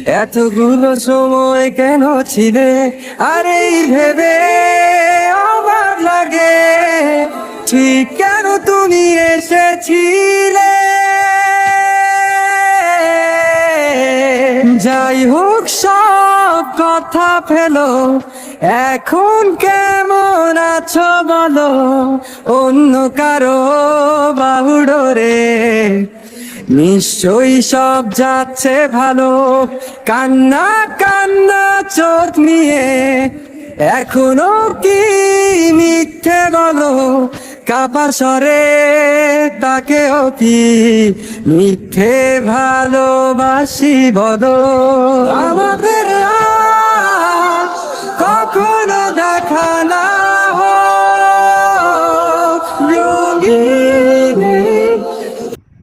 এতগুলো সময় কেন ছিলে, আরে ভেবে অবাক লাগে, ঠিক কেন তুমি এসেছিলে। যাই হোক সব কথা ফেলো, এখন কেমন আছো বলো, অন্য কারো বাহুডোরে নিশ্চয়ই সব যাচ্ছে ভালো। কান্না কান্না চোখ নিয়ে এখনো কি মিথ্যে বলো, কাপা স্বরে তাকেও কি মিথ্যে ভালোবাসি বলো। আমাদের আর কখনো দেখা না হোক রঙিন